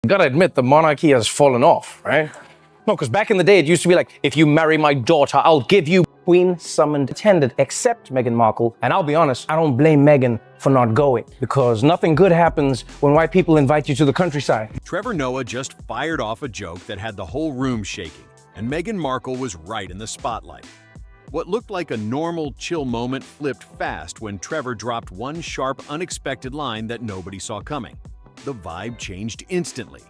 gotta admit, the monarchy has fallen off, right? No, because back in the day, it used to be like, if you marry my daughter, I'll give you. Queen summoned attended except Meghan Markle. And I'll be honest, I don't blame Meghan for not going, because nothing good happens when white people invite you to the countryside. Trevor Noah just fired off a joke that had the whole room shaking, and Meghan Markle was right in the spotlight. What looked like a normal, chill moment flipped fast when Trevor dropped one sharp, unexpected line that nobody saw coming. The vibe changed instantly.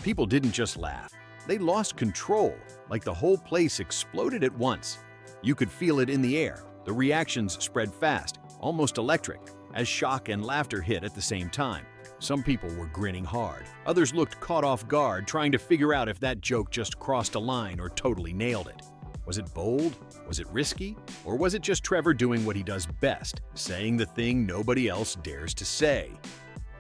People didn't just laugh. They lost control, like the whole place exploded at once. You could feel it in the air. The reactions spread fast, almost electric, as shock and laughter hit at the same time. Some people were grinning hard. Others looked caught off guard, trying to figure out if that joke just crossed a line or totally nailed it. Was it bold? Was it risky? Or was it just Trevor doing what he does best, saying the thing nobody else dares to say?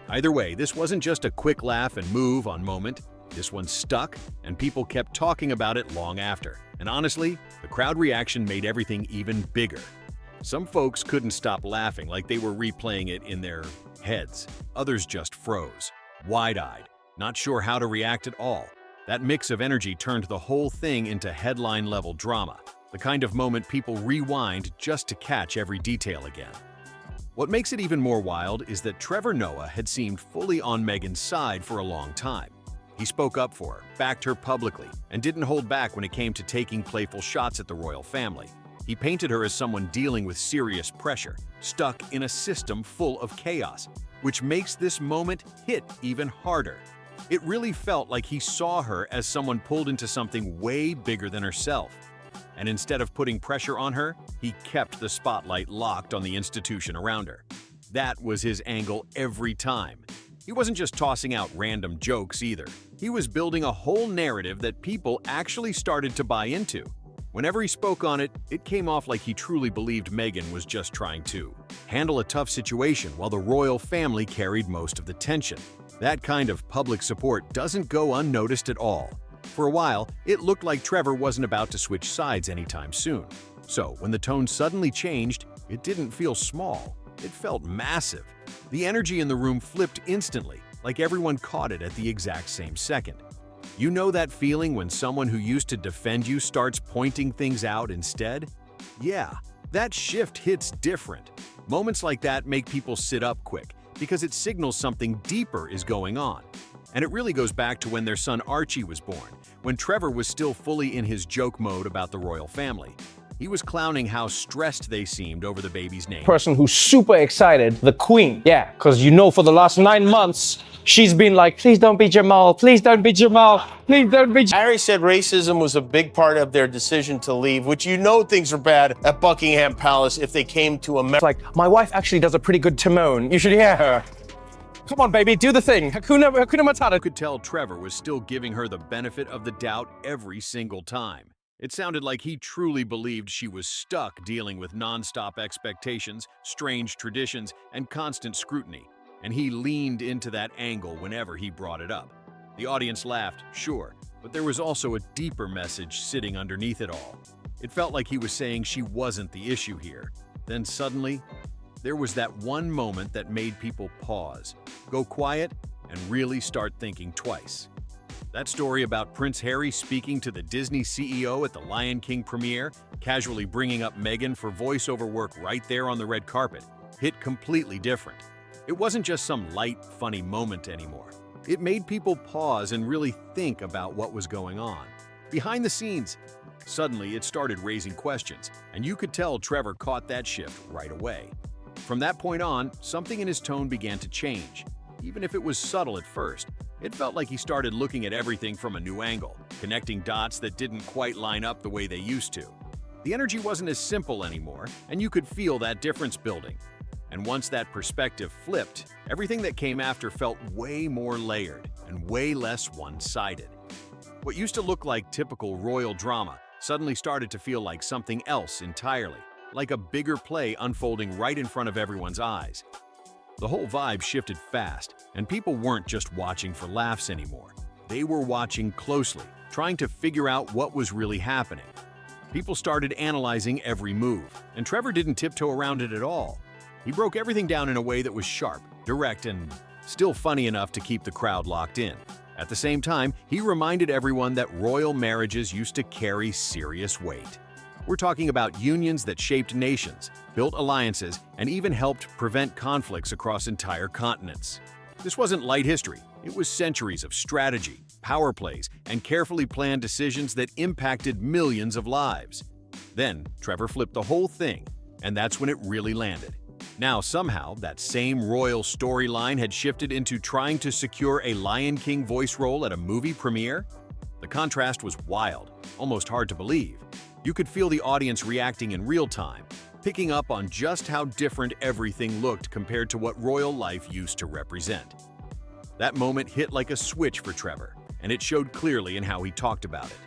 Either way, this wasn't just a quick laugh and move on moment. This one stuck, and people kept talking about it long after. And honestly, the crowd reaction made everything even bigger. Some folks couldn't stop laughing, like they were replaying it in their heads. Others just froze, wide-eyed, not sure how to react at all. That mix of energy turned the whole thing into headline-level drama, the kind of moment people rewind just to catch every detail again. What makes it even more wild is that Trevor Noah had seemed fully on Meghan's side for a long time. He spoke up for her, backed her publicly, and didn't hold back when it came to taking playful shots at the royal family. He painted her as someone dealing with serious pressure, stuck in a system full of chaos, which makes this moment hit even harder. It really felt like he saw her as someone pulled into something way bigger than herself. And instead of putting pressure on her, he kept the spotlight locked on the institution around her. That was his angle every time. He wasn't just tossing out random jokes either. He was building a whole narrative that people actually started to buy into. Whenever he spoke on it, it came off like he truly believed Meghan was just trying to handle a tough situation while the royal family carried most of the tension. That kind of public support doesn't go unnoticed at all. For a while, it looked like Trevor wasn't about to switch sides anytime soon. So when the tone suddenly changed, it didn't feel small. It felt massive. The energy in the room flipped instantly, like everyone caught it at the exact same second. You know that feeling when someone who used to defend you starts pointing things out instead? Yeah, that shift hits different. Moments like that make people sit up quick because it signals something deeper is going on. And it really goes back to when their son Archie was born, when Trevor was still fully in his joke mode about the royal family. He was clowning how stressed they seemed over the baby's name. Person who's super excited, the Queen. Yeah, because for the last 9 months, she's been like, please don't be Jamal, please don't be Jamal, please don't be Jamal. Harry said racism was a big part of their decision to leave, which things are bad at Buckingham Palace if they came to America. It's like, my wife actually does a pretty good Timon. You should hear her. Come on, baby, do the thing. Hakuna Matata. You could tell Trevor was still giving her the benefit of the doubt every single time. It sounded like he truly believed she was stuck dealing with non-stop expectations, strange traditions, and constant scrutiny, and he leaned into that angle whenever he brought it up. The audience laughed, sure, but there was also a deeper message sitting underneath it all. It felt like he was saying she wasn't the issue here. Then suddenly, there was that one moment that made people pause, go quiet, and really start thinking twice. That story about Prince Harry speaking to the Disney CEO at the Lion King premiere, casually bringing up Meghan for voiceover work right there on the red carpet, hit completely different. It wasn't just some light, funny moment anymore. It made people pause and really think about what was going on. Behind the scenes, suddenly it started raising questions, and you could tell Trevor caught that shift right away. From that point on, something in his tone began to change. Even if it was subtle at first, it felt like he started looking at everything from a new angle, connecting dots that didn't quite line up the way they used to. The energy wasn't as simple anymore, and you could feel that difference building. And once that perspective flipped, everything that came after felt way more layered and way less one-sided. What used to look like typical royal drama suddenly started to feel like something else entirely, like a bigger play unfolding right in front of everyone's eyes. The whole vibe shifted fast, and people weren't just watching for laughs anymore. They were watching closely, trying to figure out what was really happening. People started analyzing every move, and Trevor didn't tiptoe around it at all. He broke everything down in a way that was sharp, direct, and still funny enough to keep the crowd locked in. At the same time, he reminded everyone that royal marriages used to carry serious weight. We're talking about unions that shaped nations, built alliances, and even helped prevent conflicts across entire continents. This wasn't light history. It was centuries of strategy, power plays, and carefully planned decisions that impacted millions of lives. Then, Trevor flipped the whole thing, and that's when it really landed. Now, somehow, that same royal storyline had shifted into trying to secure a Lion King voice role at a movie premiere? The contrast was wild, almost hard to believe. You could feel the audience reacting in real time, picking up on just how different everything looked compared to what royal life used to represent. That moment hit like a switch for Trevor, and it showed clearly in how he talked about it.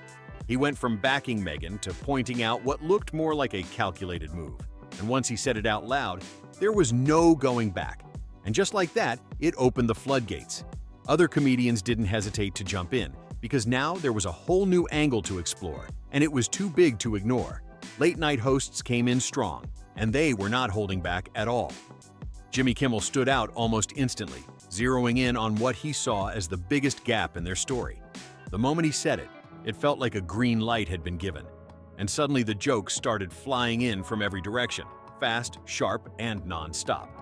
He went from backing Meghan to pointing out what looked more like a calculated move. And once he said it out loud, there was no going back. And just like that, it opened the floodgates. Other comedians didn't hesitate to jump in, because now there was a whole new angle to explore, and it was too big to ignore. Late-night hosts came in strong, and they were not holding back at all. Jimmy Kimmel stood out almost instantly, zeroing in on what he saw as the biggest gap in their story. The moment he said it, it felt like a green light had been given, and suddenly the jokes started flying in from every direction, fast, sharp, and non-stop.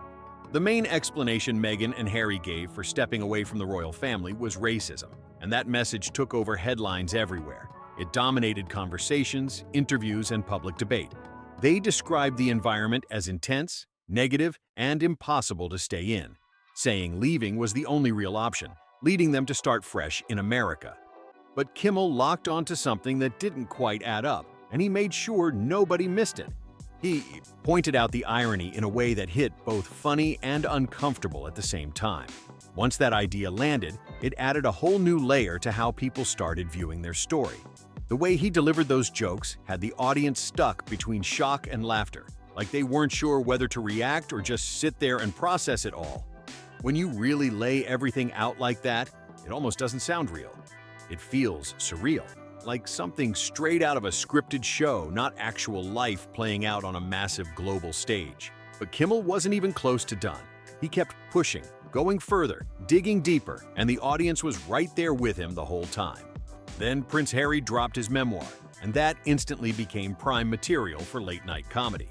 The main explanation Meghan and Harry gave for stepping away from the royal family was racism, and that message took over headlines everywhere. It dominated conversations, interviews, and public debate. They described the environment as intense, negative, and impossible to stay in, saying leaving was the only real option, leading them to start fresh in America. But Kimmel locked onto something that didn't quite add up, and he made sure nobody missed it. He pointed out the irony in a way that hit both funny and uncomfortable at the same time. Once that idea landed, it added a whole new layer to how people started viewing their story. The way he delivered those jokes had the audience stuck between shock and laughter, like they weren't sure whether to react or just sit there and process it all. When you really lay everything out like that, it almost doesn't sound real. It feels surreal, like something straight out of a scripted show, not actual life playing out on a massive global stage. But Kimmel wasn't even close to done. He kept pushing, going further, digging deeper, and the audience was right there with him the whole time. Then Prince Harry dropped his memoir, and that instantly became prime material for late-night comedy.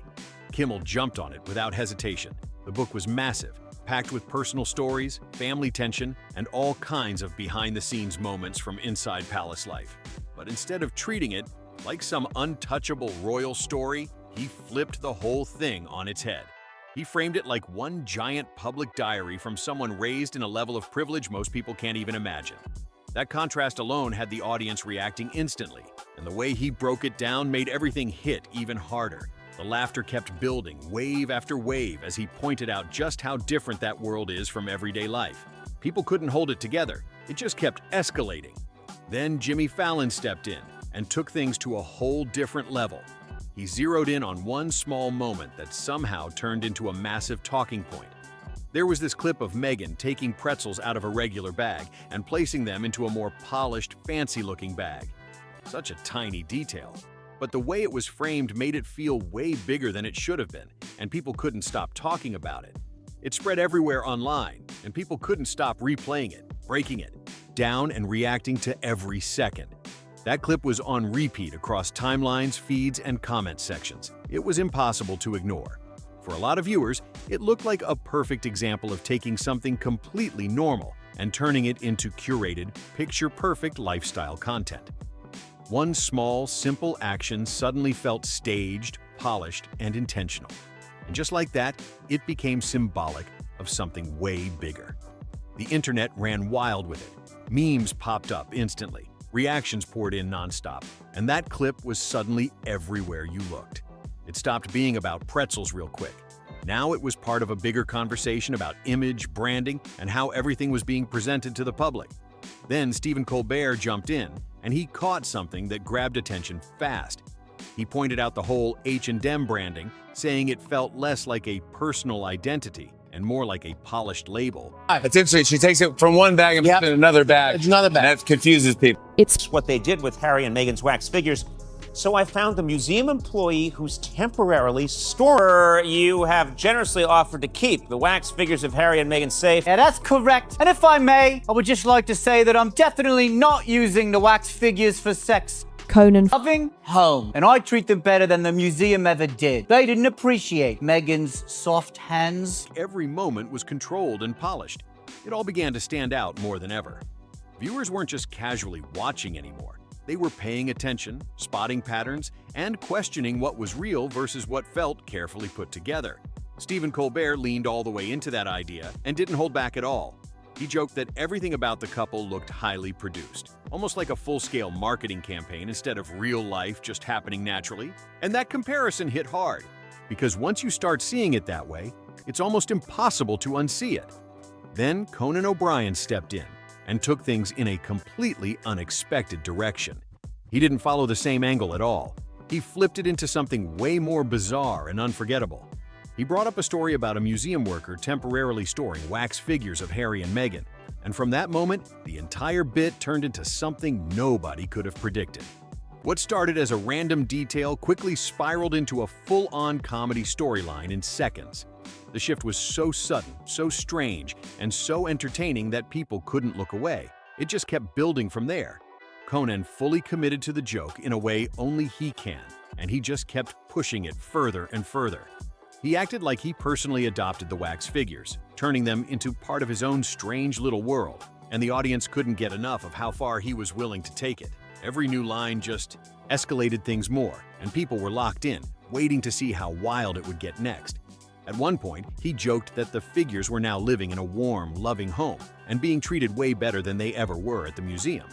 Kimmel jumped on it without hesitation. The book was massive, packed with personal stories, family tension, and all kinds of behind-the-scenes moments from inside palace life. But instead of treating it like some untouchable royal story, he flipped the whole thing on its head. He framed it like one giant public diary from someone raised in a level of privilege most people can't even imagine. That contrast alone had the audience reacting instantly, and the way he broke it down made everything hit even harder. The laughter kept building, wave after wave, as he pointed out just how different that world is from everyday life. People couldn't hold it together. It just kept escalating. Then Jimmy Fallon stepped in and took things to a whole different level. He zeroed in on one small moment that somehow turned into a massive talking point. There was this clip of Meghan taking pretzels out of a regular bag and placing them into a more polished, fancy-looking bag. Such a tiny detail. But the way it was framed made it feel way bigger than it should have been, and people couldn't stop talking about it. It spread everywhere online, and people couldn't stop replaying it, breaking it down, and reacting to every second. That clip was on repeat across timelines, feeds, and comment sections. It was impossible to ignore. For a lot of viewers, it looked like a perfect example of taking something completely normal and turning it into curated, picture-perfect lifestyle content. One small, simple action suddenly felt staged, polished, and intentional. And just like that, it became symbolic of something way bigger. The internet ran wild with it. Memes popped up instantly. Reactions poured in nonstop. And that clip was suddenly everywhere you looked. It stopped being about pretzels real quick. Now it was part of a bigger conversation about image, branding, and how everything was being presented to the public. Then Stephen Colbert jumped in, and he caught something that grabbed attention fast. He pointed out the whole H&M branding, saying it felt less like a personal identity and more like a polished label. It's interesting. She takes it from one bag and puts it in another bag. It's another bag. And that confuses people. It's what they did with Harry and Meghan's wax figures. So I found a museum employee who's temporarily storing. You have generously offered to keep the wax figures of Harry and Meghan safe. Yeah, that's correct. And if I may, I would just like to say that I'm definitely not using the wax figures for sex. Conan. Loving home. And I treat them better than the museum ever did. They didn't appreciate Meghan's soft hands. Every moment was controlled and polished. It all began to stand out more than ever. Viewers weren't just casually watching anymore. They were paying attention, spotting patterns, and questioning what was real versus what felt carefully put together. Stephen Colbert leaned all the way into that idea and didn't hold back at all. He joked that everything about the couple looked highly produced, almost like a full-scale marketing campaign instead of real life just happening naturally. And that comparison hit hard, because once you start seeing it that way, it's almost impossible to unsee it. Then Conan O'Brien stepped in and took things in a completely unexpected direction. He didn't follow the same angle at all. He flipped it into something way more bizarre and unforgettable. He brought up a story about a museum worker temporarily storing wax figures of Harry and Meghan, and from that moment, the entire bit turned into something nobody could have predicted. What started as a random detail quickly spiraled into a full-on comedy storyline in seconds. The shift was so sudden, so strange, and so entertaining that people couldn't look away. It just kept building from there. Conan fully committed to the joke in a way only he can, and he just kept pushing it further and further. He acted like he personally adopted the wax figures, turning them into part of his own strange little world, and the audience couldn't get enough of how far he was willing to take it. Every new line just escalated things more, and people were locked in, waiting to see how wild it would get next. At one point, he joked that the figures were now living in a warm, loving home and being treated way better than they ever were at the museum.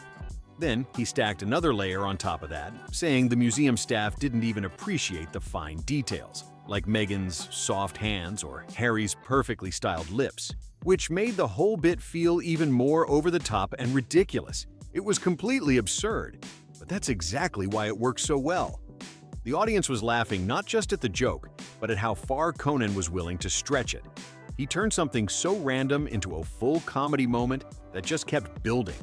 Then, he stacked another layer on top of that, saying the museum staff didn't even appreciate the fine details, like Meghan's soft hands or Harry's perfectly styled lips, which made the whole bit feel even more over the top and ridiculous. It was completely absurd, but that's exactly why it worked so well. The audience was laughing not just at the joke, but at how far Conan was willing to stretch it. He turned something so random into a full comedy moment that just kept building.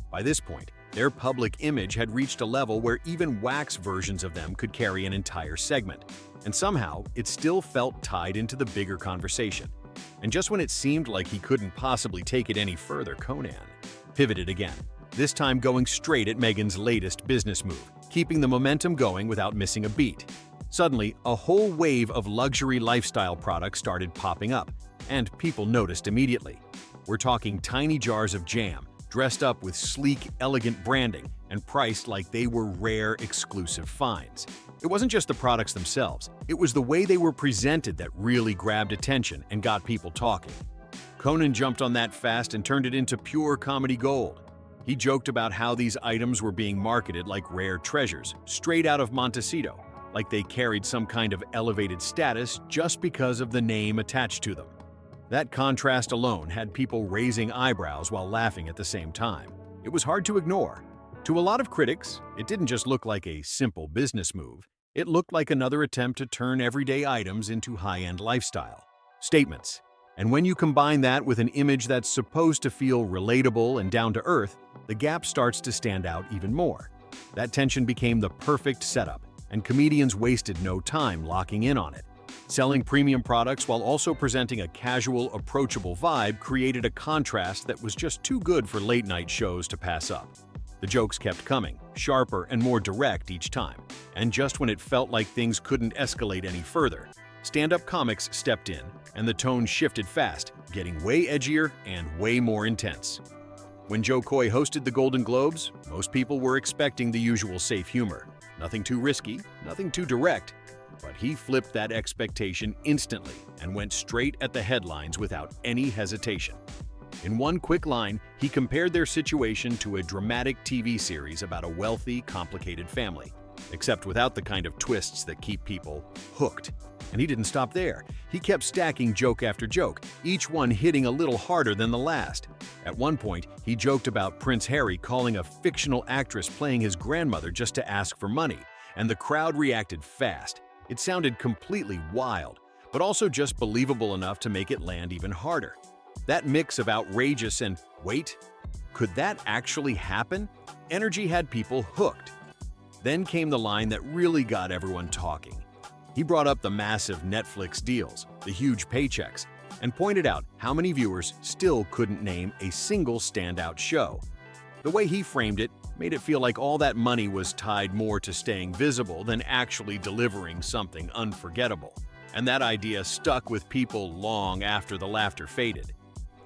By this point, their public image had reached a level where even wax versions of them could carry an entire segment. And somehow, it still felt tied into the bigger conversation. And just when it seemed like he couldn't possibly take it any further, Conan pivoted again, this time going straight at Meghan's latest business move, keeping the momentum going without missing a beat. Suddenly, a whole wave of luxury lifestyle products started popping up, and people noticed immediately. We're talking tiny jars of jam, dressed up with sleek, elegant branding, and priced like they were rare, exclusive finds. It wasn't just the products themselves, it was the way they were presented that really grabbed attention and got people talking. Conan jumped on that fast and turned it into pure comedy gold. He joked about how these items were being marketed like rare treasures, straight out of Montecito, like they carried some kind of elevated status just because of the name attached to them. That contrast alone had people raising eyebrows while laughing at the same time. It was hard to ignore. To a lot of critics, it didn't just look like a simple business move. It looked like another attempt to turn everyday items into high-end lifestyle statements. And when you combine that with an image that's supposed to feel relatable and down to earth, the gap starts to stand out even more. That tension became the perfect setup, and comedians wasted no time locking in on it. Selling premium products while also presenting a casual, approachable vibe created a contrast that was just too good for late-night shows to pass up. The jokes kept coming, sharper and more direct each time, and just when it felt like things couldn't escalate any further, stand-up comics stepped in, and the tone shifted fast, getting way edgier and way more intense. When Joe Coy hosted the Golden Globes, most people were expecting the usual safe humor. Nothing too risky, nothing too direct, but he flipped that expectation instantly and went straight at the headlines without any hesitation. In one quick line, he compared their situation to a dramatic TV series about a wealthy, complicated family, except without the kind of twists that keep people hooked. And he didn't stop there. He kept stacking joke after joke, each one hitting a little harder than the last. At one point, he joked about Prince Harry calling a fictional actress playing his grandmother just to ask for money, and the crowd reacted fast. It sounded completely wild, but also just believable enough to make it land even harder. That mix of outrageous and, wait, could that actually happen? Energy had people hooked. Then came the line that really got everyone talking. He brought up the massive Netflix deals, the huge paychecks, and pointed out how many viewers still couldn't name a single standout show. The way he framed it made it feel like all that money was tied more to staying visible than actually delivering something unforgettable. And that idea stuck with people long after the laughter faded.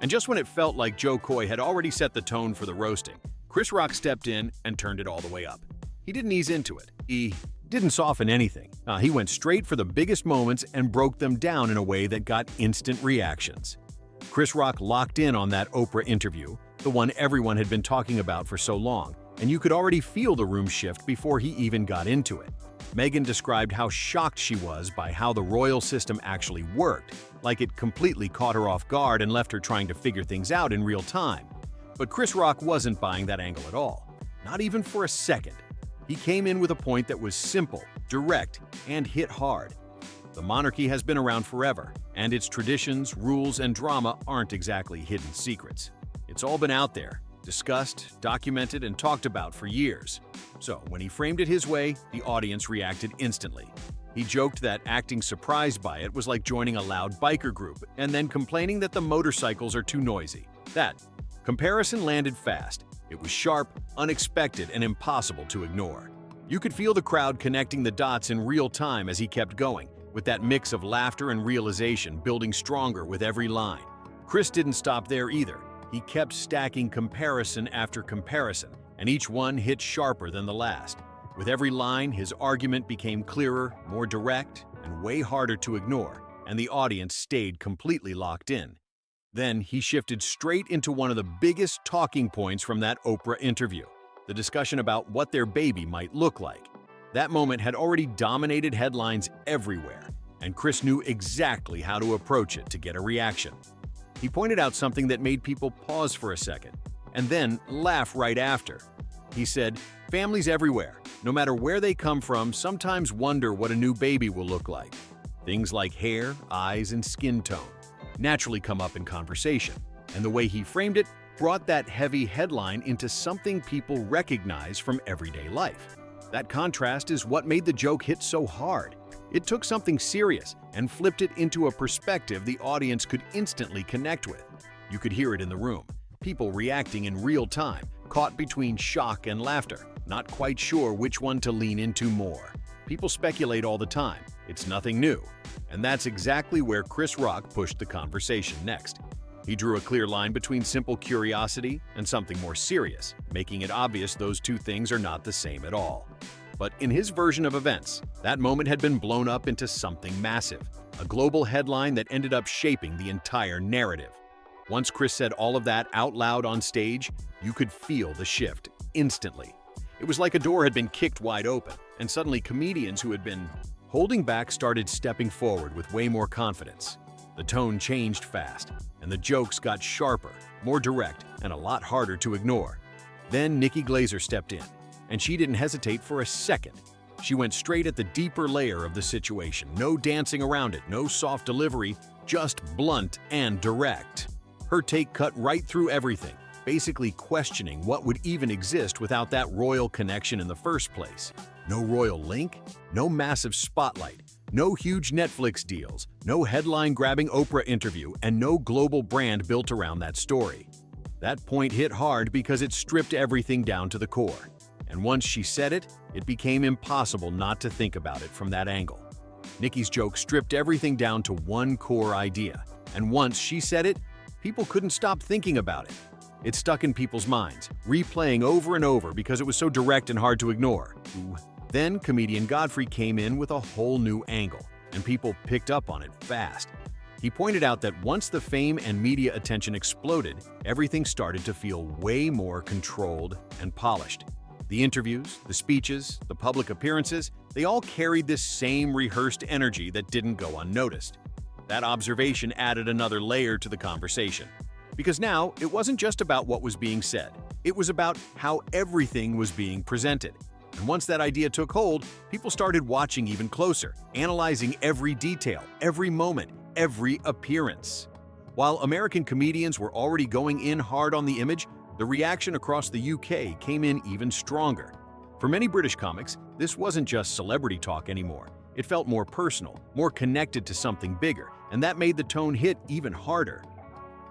And just when it felt like 𝗧𝗿𝗃cie had already set the tone for the roasting, Chris Rock stepped in and turned it all the way up. He didn't ease into it. He didn't soften anything. He went straight for the biggest moments and broke them down in a way that got instant reactions. Chris Rock locked in on that Oprah interview, the one everyone had been talking about for so long, and you could already feel the room shift before he even got into it. Meghan described how shocked she was by how the royal system actually worked, like it completely caught her off guard and left her trying to figure things out in real time. But Chris Rock wasn't buying that angle at all, not even for a second. He came in with a point that was simple, direct, and hit hard. The monarchy has been around forever, and its traditions, rules, and drama aren't exactly hidden secrets. It's all been out there, discussed, documented, and talked about for years. So when he framed it his way, the audience reacted instantly. He joked that acting surprised by it was like joining a loud biker group and then complaining that the motorcycles are too noisy. That comparison landed fast. It was sharp, unexpected, and impossible to ignore. You could feel the crowd connecting the dots in real time as he kept going, with that mix of laughter and realization building stronger with every line. Chris didn't stop there either. He kept stacking comparison after comparison, and each one hit sharper than the last. With every line, his argument became clearer, more direct, and way harder to ignore, and the audience stayed completely locked in. Then he shifted straight into one of the biggest talking points from that Oprah interview, the discussion about what their baby might look like. That moment had already dominated headlines everywhere, and Chris knew exactly how to approach it to get a reaction. He pointed out something that made people pause for a second, and then laugh right after. He said, "Families everywhere, no matter where they come from, sometimes wonder what a new baby will look like. Things like hair, eyes, and skin tone naturally come up in conversation." And the way he framed it brought that heavy headline into something people recognize from everyday life. That contrast is what made the joke hit so hard. It took something serious and flipped it into a perspective the audience could instantly connect with. You could hear it in the room, people reacting in real time, caught between shock and laughter, not quite sure which one to lean into more. People speculate all the time. It's nothing new. And that's exactly where Chris Rock pushed the conversation next. He drew a clear line between simple curiosity and something more serious, making it obvious those two things are not the same at all. But in his version of events, that moment had been blown up into something massive, a global headline that ended up shaping the entire narrative. Once Chris said all of that out loud on stage, you could feel the shift instantly. It was like a door had been kicked wide open, and suddenly comedians who had been holding back started stepping forward with way more confidence. The tone changed fast, and the jokes got sharper, more direct, and a lot harder to ignore. Then Nikki Glaser stepped in, and she didn't hesitate for a second. She went straight at the deeper layer of the situation. No dancing around it, no soft delivery, just blunt and direct. Her take cut right through everything, basically questioning what would even exist without that royal connection in the first place. No royal link, no massive spotlight, no huge Netflix deals, no headline-grabbing Oprah interview, and no global brand built around that story. That point hit hard because it stripped everything down to the core. And once she said it, it became impossible not to think about it from that angle. Nikki's joke stripped everything down to one core idea, and once she said it, people couldn't stop thinking about it. It stuck in people's minds, replaying over and over because it was so direct and hard to ignore. Then comedian Godfrey came in with a whole new angle, and people picked up on it fast. He pointed out that once the fame and media attention exploded, everything started to feel way more controlled and polished. The interviews, the speeches, the public appearances, they all carried this same rehearsed energy that didn't go unnoticed. That observation added another layer to the conversation. Because now, it wasn't just about what was being said. It was about how everything was being presented. And once that idea took hold, people started watching even closer, analyzing every detail, every moment, every appearance. While American comedians were already going in hard on the image, the reaction across the UK came in even stronger. For many British comics, this wasn't just celebrity talk anymore. It felt more personal, more connected to something bigger, and that made the tone hit even harder.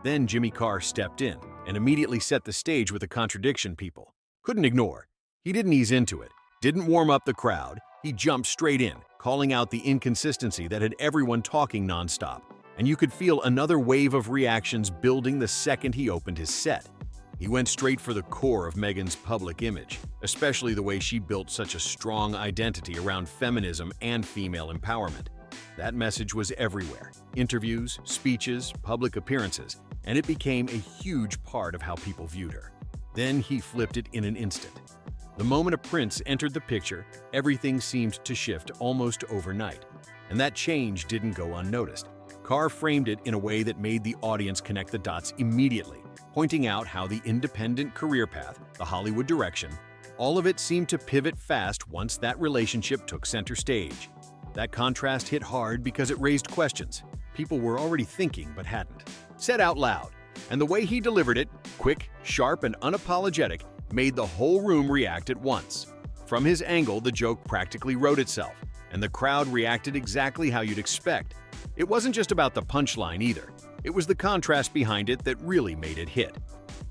Then Jimmy Carr stepped in and immediately set the stage with a contradiction people couldn't ignore. He didn't ease into it, didn't warm up the crowd, he jumped straight in, calling out the inconsistency that had everyone talking nonstop. And you could feel another wave of reactions building the second he opened his set. He went straight for the core of Meghan's public image, especially the way she built such a strong identity around feminism and female empowerment. That message was everywhere: interviews, speeches, public appearances, and it became a huge part of how people viewed her. Then he flipped it in an instant. The moment a prince entered the picture, everything seemed to shift almost overnight. And that change didn't go unnoticed. Carr framed it in a way that made the audience connect the dots immediately, pointing out how the independent career path, the Hollywood direction, all of it seemed to pivot fast once that relationship took center stage. That contrast hit hard because it raised questions people were already thinking but hadn't. Said out loud. And the way he delivered it, quick, sharp, and unapologetic, made the whole room react at once. From his angle, the joke practically wrote itself, and the crowd reacted exactly how you'd expect. It wasn't just about the punchline either. It was the contrast behind it that really made it hit.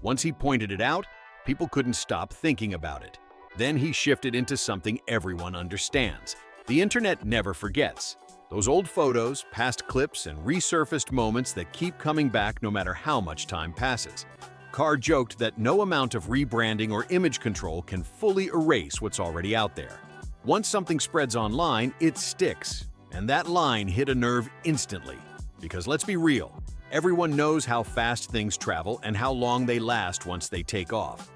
Once he pointed it out, people couldn't stop thinking about it. Then he shifted into something everyone understands. The internet never forgets. Those old photos, past clips, and resurfaced moments that keep coming back no matter how much time passes. Carr joked that no amount of rebranding or image control can fully erase what's already out there. Once something spreads online, it sticks. And that line hit a nerve instantly. Because let's be real, everyone knows how fast things travel and how long they last once they take off.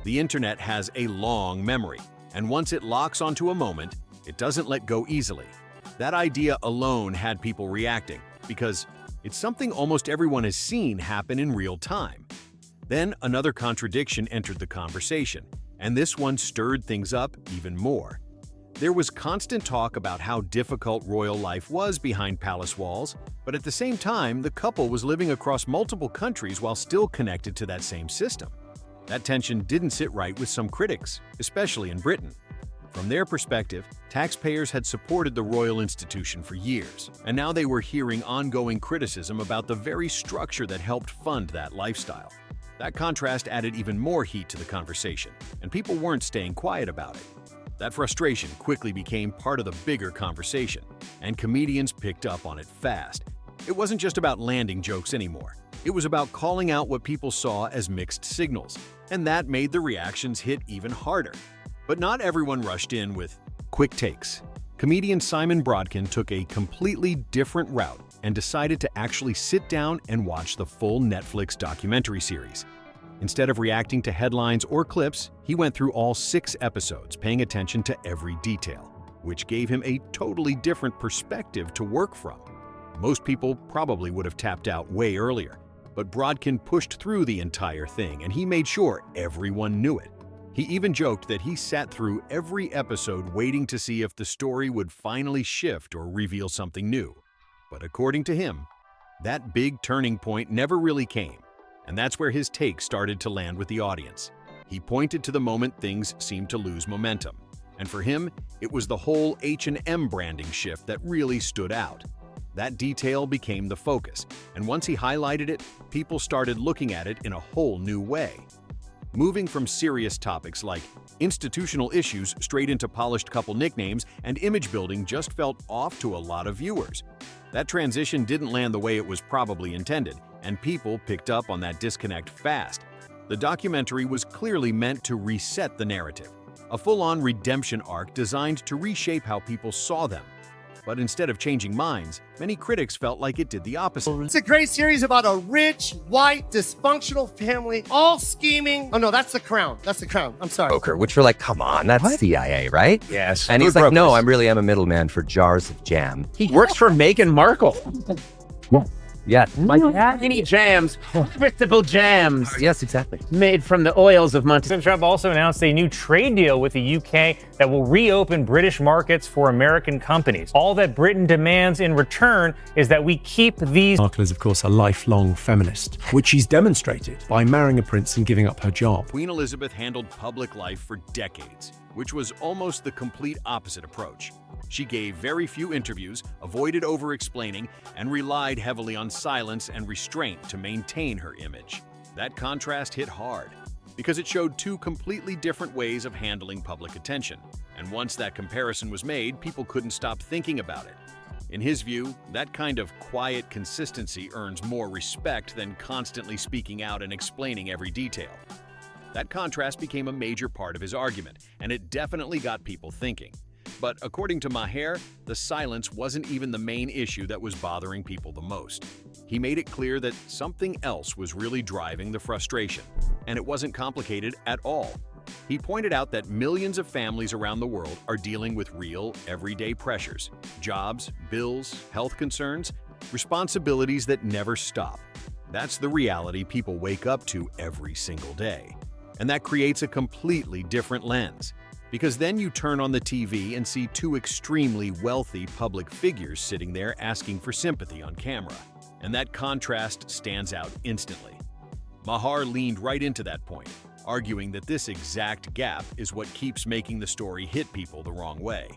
The internet has a long memory, and once it locks onto a moment, it doesn't let go easily. That idea alone had people reacting, because it's something almost everyone has seen happen in real time. Then another contradiction entered the conversation, and this one stirred things up even more. There was constant talk about how difficult royal life was behind palace walls, but at the same time, the couple was living across multiple countries while still connected to that same system. That tension didn't sit right with some critics, especially in Britain. From their perspective, taxpayers had supported the royal institution for years, and now they were hearing ongoing criticism about the very structure that helped fund that lifestyle. That contrast added even more heat to the conversation, and people weren't staying quiet about it. That frustration quickly became part of the bigger conversation, and comedians picked up on it fast. It wasn't just about landing jokes anymore. It was about calling out what people saw as mixed signals, and that made the reactions hit even harder. But not everyone rushed in with quick takes. Comedian 𝗧𝗿𝗿𝗃que took a completely different route and decided to actually sit down and watch the full Netflix documentary series. Instead of reacting to headlines or clips, he went through all 6 episodes, paying attention to every detail, which gave him a totally different perspective to work from. Most people probably would have tapped out way earlier, but 𝗃que pushed through the entire thing, and he made sure everyone knew it. He even joked that he sat through every episode waiting to see if the story would finally shift or reveal something new. But according to him, that big turning point never really came, and that's where his take started to land with the audience. He pointed to the moment things seemed to lose momentum, and for him, it was the whole H&M branding shift that really stood out. That detail became the focus, and once he highlighted it, people started looking at it in a whole new way. Moving from serious topics like institutional issues straight into polished couple nicknames and image building just felt off to a lot of viewers. That transition didn't land the way it was probably intended, and people picked up on that disconnect fast. The documentary was clearly meant to reset the narrative, a full-on redemption arc designed to reshape how people saw them. But instead of changing minds, many critics felt like it did the opposite. It's a great series about a rich, white, dysfunctional family, all scheming. Oh no, that's The Crown. That's The Crown. I'm sorry. Broker, which we're like, come on, that's CIA, right? Yes. And Who he's like, broke no, this? I really am a middleman for jars of jam. He works for Meghan Markle. Yes. Tiny jams, harvestable jams, Yes, exactly. made from the oils of Monte. President Trump also announced a new trade deal with the UK that will reopen British markets for American companies. All that Britain demands in return is that we keep these. Markle is, of course, a lifelong feminist, which she's demonstrated by marrying a prince and giving up her job. Queen Elizabeth handled public life for decades, which was almost the complete opposite approach. She gave very few interviews, avoided over-explaining, and relied heavily on silence and restraint to maintain her image. That contrast hit hard, because it showed two completely different ways of handling public attention. And once that comparison was made, people couldn't stop thinking about it. In his view, that kind of quiet consistency earns more respect than constantly speaking out and explaining every detail. That contrast became a major part of his argument, and it definitely got people thinking. But according to Maher, the silence wasn't even the main issue that was bothering people the most. He made it clear that something else was really driving the frustration, and it wasn't complicated at all. He pointed out that millions of families around the world are dealing with real, everyday pressures: jobs, bills, health concerns, responsibilities that never stop. That's the reality people wake up to every single day. And that creates a completely different lens. Because then you turn on the TV and see two extremely wealthy public figures sitting there asking for sympathy on camera. And that contrast stands out instantly. Maher leaned right into that point, arguing that this exact gap is what keeps making the story hit people the wrong way.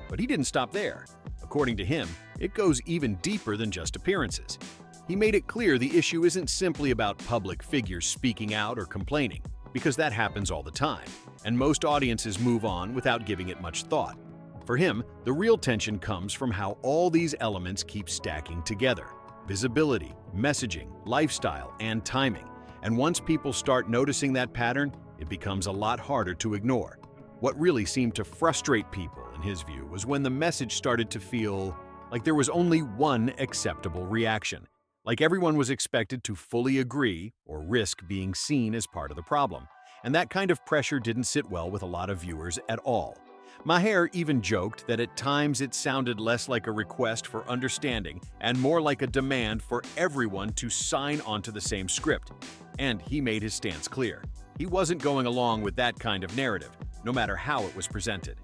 But he didn't stop there. According to him, it goes even deeper than just appearances. He made it clear the issue isn't simply about public figures speaking out or complaining, because that happens all the time, and most audiences move on without giving it much thought. For him, the real tension comes from how all these elements keep stacking together: visibility, messaging, lifestyle, and timing. And once people start noticing that pattern, it becomes a lot harder to ignore. What really seemed to frustrate people, in his view, was when the message started to feel like there was only one acceptable reaction. Like everyone was expected to fully agree or risk being seen as part of the problem. And that kind of pressure didn't sit well with a lot of viewers at all. Maher even joked that at times it sounded less like a request for understanding and more like a demand for everyone to sign onto the same script. And he made his stance clear. He wasn't going along with that kind of narrative, no matter how it was presented.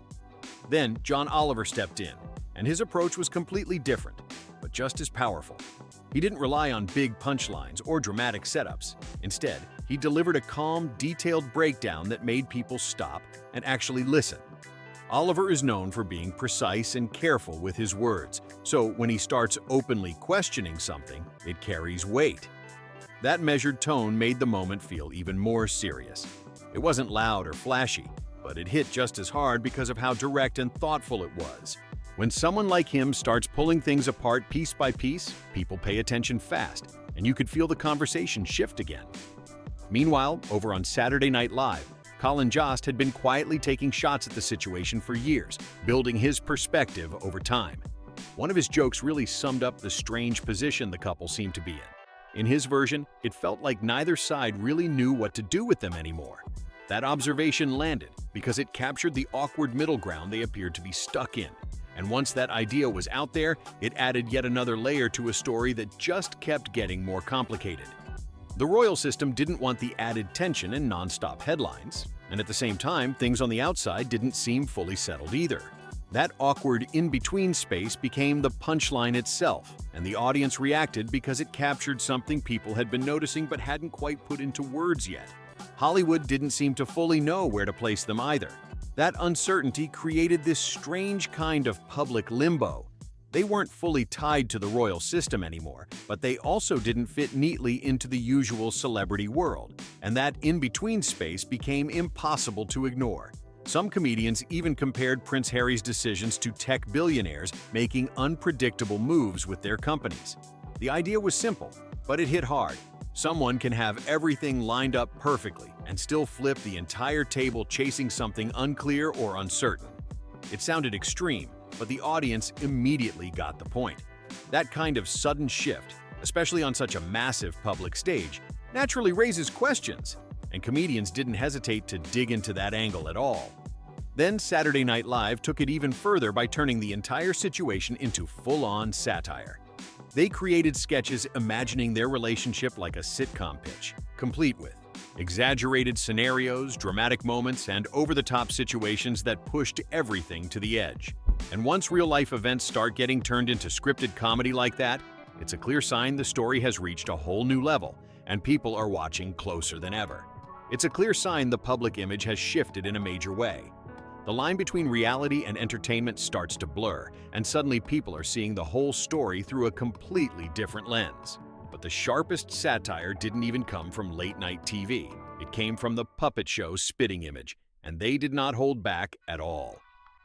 Then John Oliver stepped in, and his approach was completely different, but just as powerful. He didn't rely on big punchlines or dramatic setups. Instead, he delivered a calm, detailed breakdown that made people stop and actually listen. Oliver is known for being precise and careful with his words, so when he starts openly questioning something, it carries weight. That measured tone made the moment feel even more serious. It wasn't loud or flashy, but it hit just as hard because of how direct and thoughtful it was. When someone like him starts pulling things apart piece by piece, people pay attention fast, and you could feel the conversation shift again. Meanwhile, over on Saturday Night Live, Colin Jost had been quietly taking shots at the situation for years, building his perspective over time. One of his jokes really summed up the strange position the couple seemed to be in. In his version, it felt like neither side really knew what to do with them anymore. That observation landed because it captured the awkward middle ground they appeared to be stuck in. And once that idea was out there, it added yet another layer to a story that just kept getting more complicated. The royal system didn't want the added tension and non-stop headlines, and at the same time, things on the outside didn't seem fully settled either. That awkward in-between space became the punchline itself, and the audience reacted because it captured something people had been noticing but hadn't quite put into words yet. Hollywood didn't seem to fully know where to place them either. That uncertainty created this strange kind of public limbo. They weren't fully tied to the royal system anymore, but they also didn't fit neatly into the usual celebrity world, and that in-between space became impossible to ignore. Some comedians even compared Prince Harry's decisions to tech billionaires making unpredictable moves with their companies. The idea was simple, but it hit hard. Someone can have everything lined up perfectly and still flip the entire table chasing something unclear or uncertain. It sounded extreme, but the audience immediately got the point. That kind of sudden shift, especially on such a massive public stage, naturally raises questions, and comedians didn't hesitate to dig into that angle at all. Then Saturday Night Live took it even further by turning the entire situation into full-on satire. They created sketches imagining their relationship like a sitcom pitch, complete with exaggerated scenarios, dramatic moments, and over-the-top situations that pushed everything to the edge. And once real-life events start getting turned into scripted comedy like that, it's a clear sign the story has reached a whole new level, and people are watching closer than ever. It's a clear sign the public image has shifted in a major way. The line between reality and entertainment starts to blur, and suddenly people are seeing the whole story through a completely different lens. But the sharpest satire didn't even come from late-night TV. It came from the puppet show Spitting Image, and they did not hold back at all.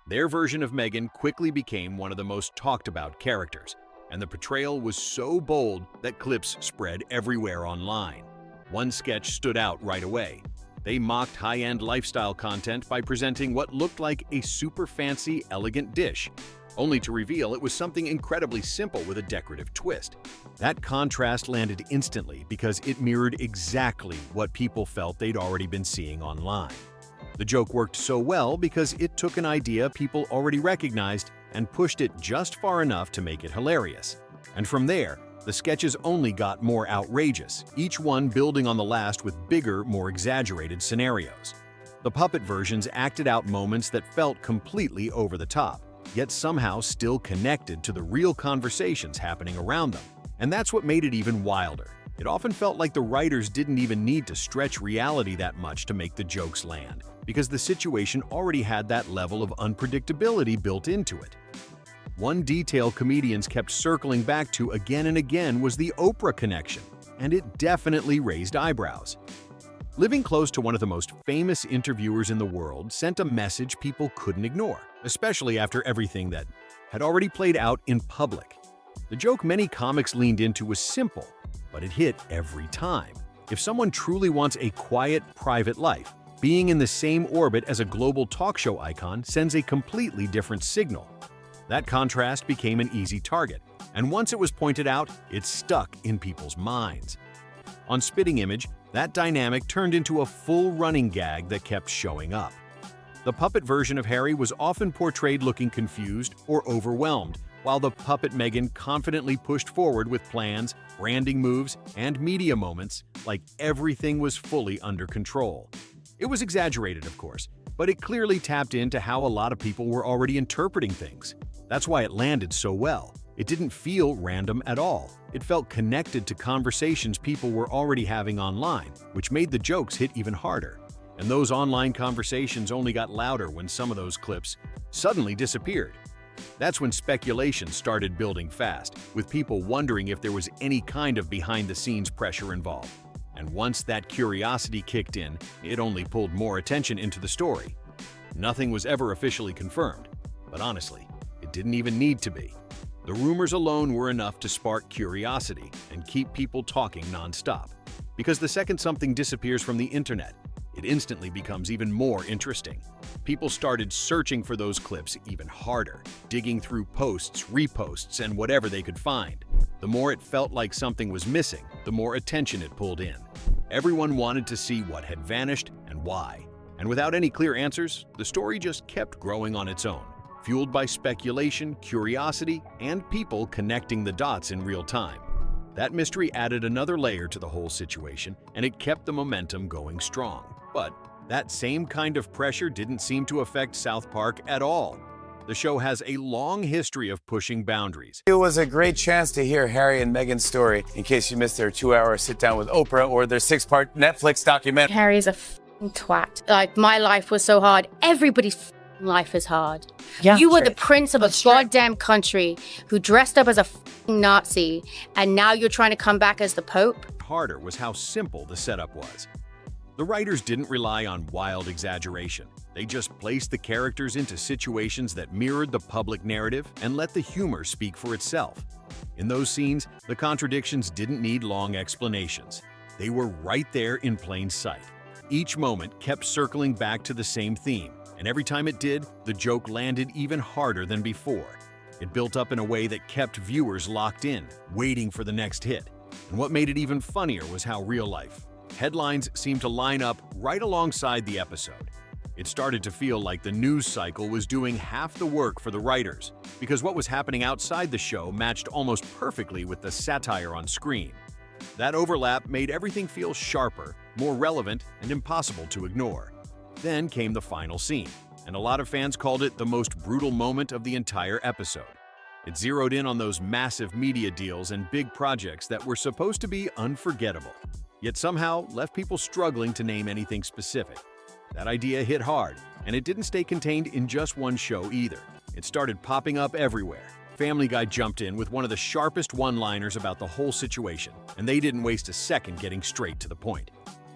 Their version of Meghan quickly became one of the most talked-about characters, and the portrayal was so bold that clips spread everywhere online. One sketch stood out right away. They mocked high-end lifestyle content by presenting what looked like a super fancy, elegant dish, only to reveal it was something incredibly simple with a decorative twist. That contrast landed instantly because it mirrored exactly what people felt they'd already been seeing online. The joke worked so well because it took an idea people already recognized and pushed it just far enough to make it hilarious. And from there, the sketches only got more outrageous, each one building on the last with bigger, more exaggerated scenarios. The puppet versions acted out moments that felt completely over the top, yet somehow still connected to the real conversations happening around them. And that's what made it even wilder. It often felt like the writers didn't even need to stretch reality that much to make the jokes land, because the situation already had that level of unpredictability built into it. One detail comedians kept circling back to again and again was the Oprah connection, and it definitely raised eyebrows. Living close to one of the most famous interviewers in the world sent a message people couldn't ignore, especially after everything that had already played out in public. The joke many comics leaned into was simple, but it hit every time. If someone truly wants a quiet, private life, being in the same orbit as a global talk show icon sends a completely different signal. That contrast became an easy target, and once it was pointed out, it stuck in people's minds. On Spitting Image, that dynamic turned into a full running gag that kept showing up. The puppet version of Harry was often portrayed looking confused or overwhelmed, while the puppet Meghan confidently pushed forward with plans, branding moves, and media moments like everything was fully under control. It was exaggerated, of course, but it clearly tapped into how a lot of people were already interpreting things. That's why it landed so well. It didn't feel random at all. It felt connected to conversations people were already having online, which made the jokes hit even harder. And those online conversations only got louder when some of those clips suddenly disappeared. That's when speculation started building fast, with people wondering if there was any kind of behind-the-scenes pressure involved. And once that curiosity kicked in, it only pulled more attention into the story. Nothing was ever officially confirmed, but honestly, it didn't even need to be. The rumors alone were enough to spark curiosity and keep people talking nonstop. Because the second something disappears from the internet, it instantly becomes even more interesting. People started searching for those clips even harder, digging through posts, reposts, and whatever they could find. The more it felt like something was missing, the more attention it pulled in. Everyone wanted to see what had vanished and why. And without any clear answers, the story just kept growing on its own, fueled by speculation, curiosity, and people connecting the dots in real time. That mystery added another layer to the whole situation, and it kept the momentum going strong. But that same kind of pressure didn't seem to affect South Park at all. The show has a long history of pushing boundaries. It was a great chance to hear Harry and Meghan's story in case you missed their 2-hour sit-down with Oprah or their 6-part Netflix documentary. Harry's a f***ing twat. Like, my life was so hard. Everybody's f***ing life is hard. Yeah, you were the prince of a goddamn country who dressed up as a f***ing Nazi, and now you're trying to come back as the Pope? Harder was how simple the setup was. The writers didn't rely on wild exaggeration. They just placed the characters into situations that mirrored the public narrative and let the humor speak for itself. In those scenes, the contradictions didn't need long explanations. They were right there in plain sight. Each moment kept circling back to the same theme, and every time it did, the joke landed even harder than before. It built up in a way that kept viewers locked in, waiting for the next hit. And what made it even funnier was how real life. Headlines seemed to line up right alongside the episode. It started to feel like the news cycle was doing half the work for the writers, because what was happening outside the show matched almost perfectly with the satire on screen. That overlap made everything feel sharper, more relevant, and impossible to ignore. Then came the final scene, and a lot of fans called it the most brutal moment of the entire episode. It zeroed in on those massive media deals and big projects that were supposed to be unforgettable, yet somehow left people struggling to name anything specific. That idea hit hard, and it didn't stay contained in just one show either. It started popping up everywhere. Family Guy jumped in with one of the sharpest one-liners about the whole situation, and they didn't waste a second getting straight to the point.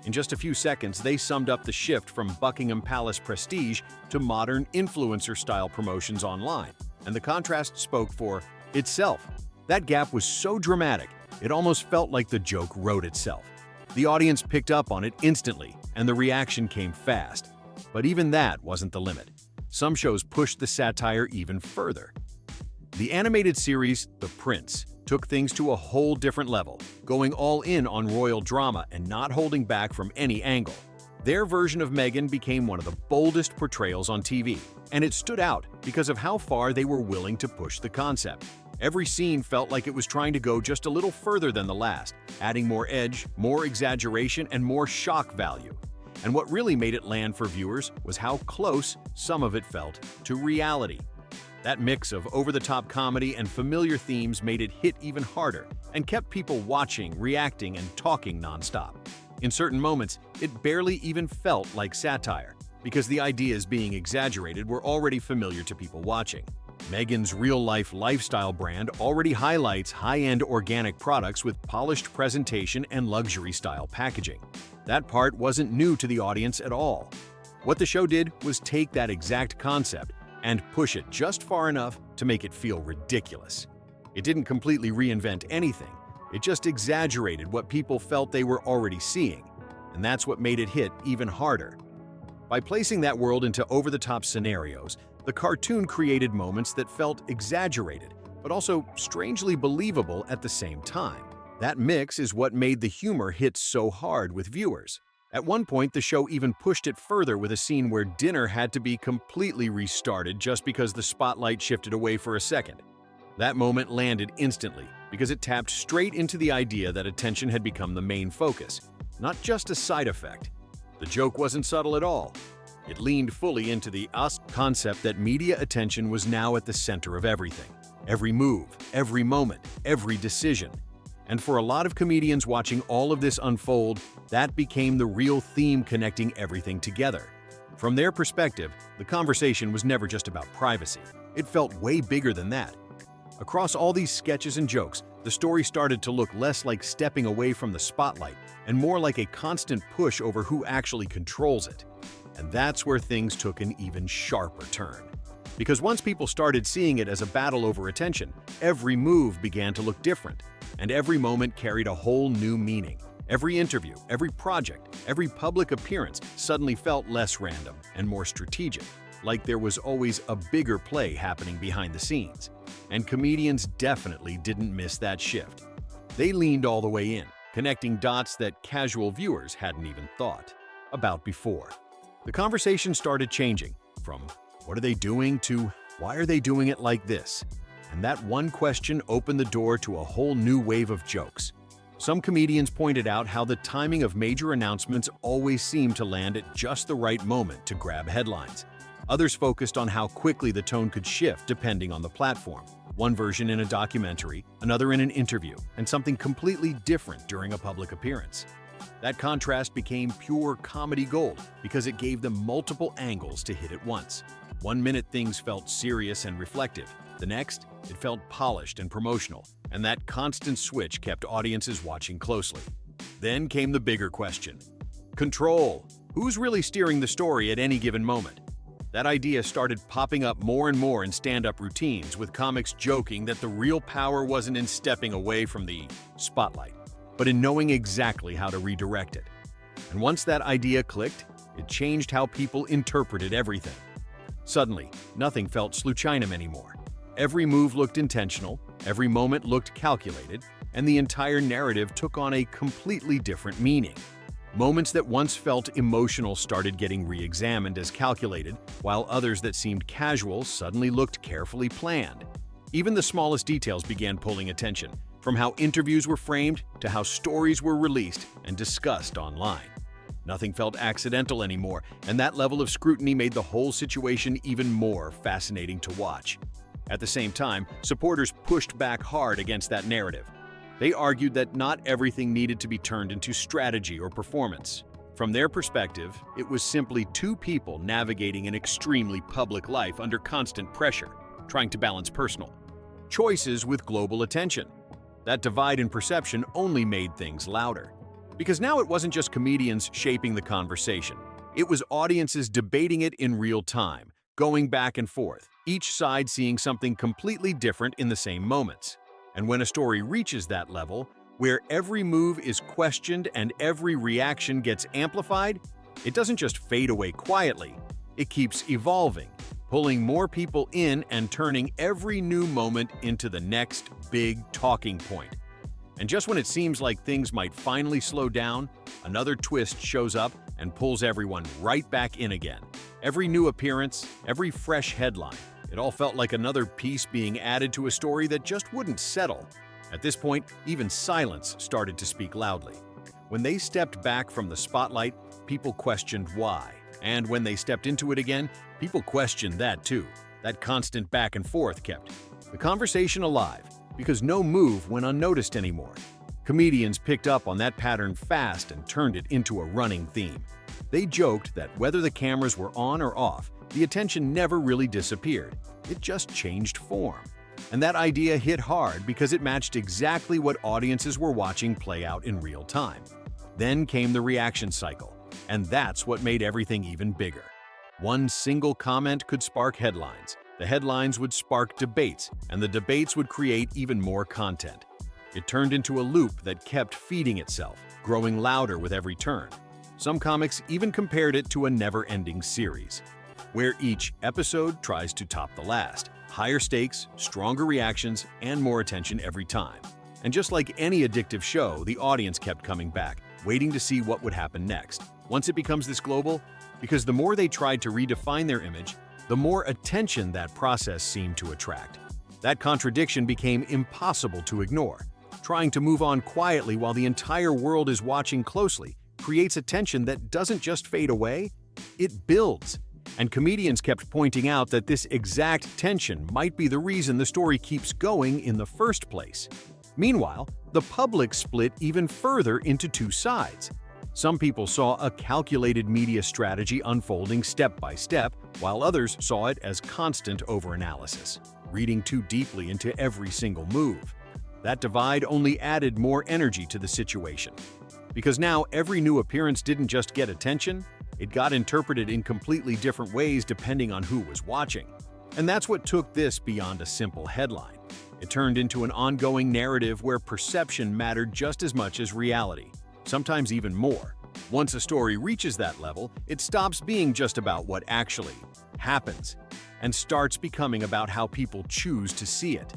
In just a few seconds, they summed up the shift from Buckingham Palace prestige to modern influencer-style promotions online, and the contrast spoke for itself. That gap was so dramatic, it almost felt like the joke wrote itself. The audience picked up on it instantly, and the reaction came fast. But even that wasn't the limit. Some shows pushed the satire even further. The animated series The Prince took things to a whole different level, going all in on royal drama and not holding back from any angle. Their version of Meghan became one of the boldest portrayals on TV, and it stood out because of how far they were willing to push the concept. Every scene felt like it was trying to go just a little further than the last, adding more edge, more exaggeration, and more shock value. And what really made it land for viewers was how close some of it felt to reality. That mix of over-the-top comedy and familiar themes made it hit even harder and kept people watching, reacting, and talking nonstop. In certain moments, it barely even felt like satire, because the ideas being exaggerated were already familiar to people watching. Meghan's real-life lifestyle brand already highlights high-end organic products with polished presentation and luxury-style packaging. That part wasn't new to the audience at all. What the show did was take that exact concept and push it just far enough to make it feel ridiculous. It didn't completely reinvent anything, it just exaggerated what people felt they were already seeing, and that's what made it hit even harder. By placing that world into over-the-top scenarios, the cartoon created moments that felt exaggerated, but also strangely believable at the same time. That mix is what made the humor hit so hard with viewers. At one point, the show even pushed it further with a scene where dinner had to be completely restarted just because the spotlight shifted away for a second. That moment landed instantly because it tapped straight into the idea that attention had become the main focus, not just a side effect. The joke wasn't subtle at all. It leaned fully into the us concept that media attention was now at the center of everything. Every move, every moment, every decision. And for a lot of comedians watching all of this unfold, that became the real theme connecting everything together. From their perspective, the conversation was never just about privacy. It felt way bigger than that. Across all these sketches and jokes, the story started to look less like stepping away from the spotlight and more like a constant push over who actually controls it. And that's where things took an even sharper turn. Because once people started seeing it as a battle over attention, every move began to look different, and every moment carried a whole new meaning. Every interview, every project, every public appearance suddenly felt less random and more strategic, like there was always a bigger play happening behind the scenes. And comedians definitely didn't miss that shift. They leaned all the way in, connecting dots that casual viewers hadn't even thought about before. The conversation started changing from "what are they doing?" to "why are they doing it like this?" And that one question opened the door to a whole new wave of jokes. Some comedians pointed out how the timing of major announcements always seemed to land at just the right moment to grab headlines. Others focused on how quickly the tone could shift depending on the platform. One version in a documentary, another in an interview, and something completely different during a public appearance. That contrast became pure comedy gold because it gave them multiple angles to hit at once. One minute things felt serious and reflective. The next, it felt polished and promotional, and that constant switch kept audiences watching closely. Then came the bigger question. Control. Who's really steering the story at any given moment? That idea started popping up more and more in stand-up routines, with comics joking that the real power wasn't in stepping away from the spotlight, but in knowing exactly how to redirect it. And once that idea clicked, it changed how people interpreted everything. Suddenly, nothing felt 𝗧𝗿𝗃cie anymore. Every move looked intentional, every moment looked calculated, and the entire narrative took on a completely different meaning. Moments that once felt emotional started getting re-examined as calculated, while others that seemed casual suddenly looked carefully planned. Even the smallest details began pulling attention, from how interviews were framed to how stories were released and discussed online. Nothing felt accidental anymore, and that level of scrutiny made the whole situation even more fascinating to watch. At the same time, supporters pushed back hard against that narrative. They argued that not everything needed to be turned into strategy or performance. From their perspective, it was simply two people navigating an extremely public life under constant pressure, trying to balance personal choices with global attention. That divide in perception only made things louder. Because now it wasn't just comedians shaping the conversation. It was audiences debating it in real time, going back and forth, each side seeing something completely different in the same moments. And when a story reaches that level, where every move is questioned and every reaction gets amplified, it doesn't just fade away quietly. It keeps evolving, pulling more people in and turning every new moment into the next big talking point. And just when it seems like things might finally slow down, another twist shows up and pulls everyone right back in again. Every new appearance, every fresh headline, it all felt like another piece being added to a story that just wouldn't settle. At this point, even silence started to speak loudly. When they stepped back from the spotlight, people questioned why. And when they stepped into it again, people questioned that too. That constant back and forth kept the conversation alive, because no move went unnoticed anymore. Comedians picked up on that pattern fast and turned it into a running theme. They joked that whether the cameras were on or off, the attention never really disappeared. It just changed form. And that idea hit hard because it matched exactly what audiences were watching play out in real time. Then came the reaction cycle, and that's what made everything even bigger. One single comment could spark headlines. The headlines would spark debates, and the debates would create even more content. It turned into a loop that kept feeding itself, growing louder with every turn. Some comics even compared it to a never-ending series, where each episode tries to top the last. Higher stakes, stronger reactions, and more attention every time. And just like any addictive show, the audience kept coming back, waiting to see what would happen next. Once it becomes this global, because the more they tried to redefine their image, the more attention that process seemed to attract. That contradiction became impossible to ignore. Trying to move on quietly while the entire world is watching closely creates a tension that doesn't just fade away, it builds. And comedians kept pointing out that this exact tension might be the reason the story keeps going in the first place. Meanwhile, the public split even further into two sides. Some people saw a calculated media strategy unfolding step by step, while others saw it as constant overanalysis, reading too deeply into every single move. That divide only added more energy to the situation. Because now every new appearance didn't just get attention, it got interpreted in completely different ways depending on who was watching. And that's what took this beyond a simple headline. It turned into an ongoing narrative where perception mattered just as much as reality, sometimes even more. Once a story reaches that level, it stops being just about what actually happens and starts becoming about how people choose to see it.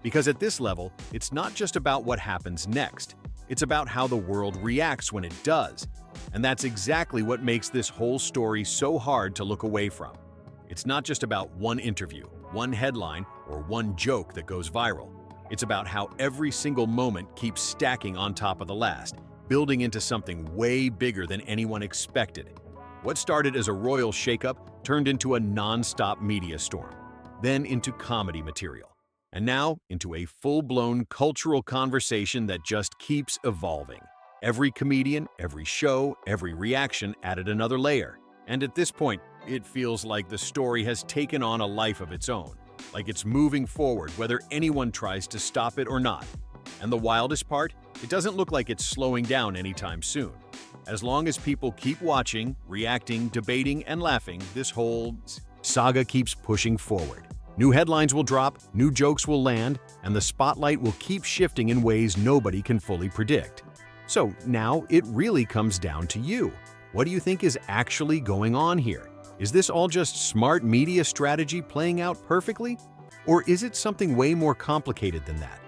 Because at this level, it's not just about what happens next. It's about how the world reacts when it does. And that's exactly what makes this whole story so hard to look away from. It's not just about one interview, one headline, or one joke that goes viral. It's about how every single moment keeps stacking on top of the last, building into something way bigger than anyone expected. What started as a royal shakeup turned into a non-stop media storm, then into comedy material, and now into a full-blown cultural conversation that just keeps evolving. Every comedian, every show, every reaction added another layer. And at this point, it feels like the story has taken on a life of its own, like it's moving forward whether anyone tries to stop it or not. And the wildest part, it doesn't look like it's slowing down anytime soon. As long as people keep watching, reacting, debating, and laughing, this whole saga keeps pushing forward. New headlines will drop, new jokes will land, and the spotlight will keep shifting in ways nobody can fully predict. So now it really comes down to you. What do you think is actually going on here? Is this all just smart media strategy playing out perfectly? Or is it something way more complicated than that?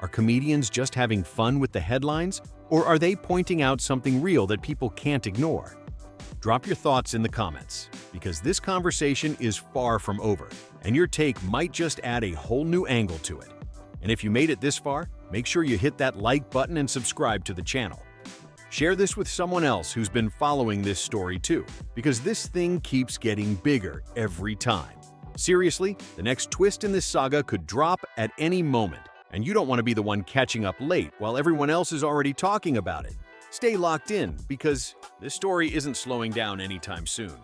Are comedians just having fun with the headlines? Or are they pointing out something real that people can't ignore? Drop your thoughts in the comments, because this conversation is far from over, and your take might just add a whole new angle to it. And if you made it this far, make sure you hit that like button and subscribe to the channel. Share this with someone else who's been following this story too, because this thing keeps getting bigger every time. Seriously, the next twist in this saga could drop at any moment, and you don't want to be the one catching up late while everyone else is already talking about it. Stay locked in, because this story isn't slowing down anytime soon.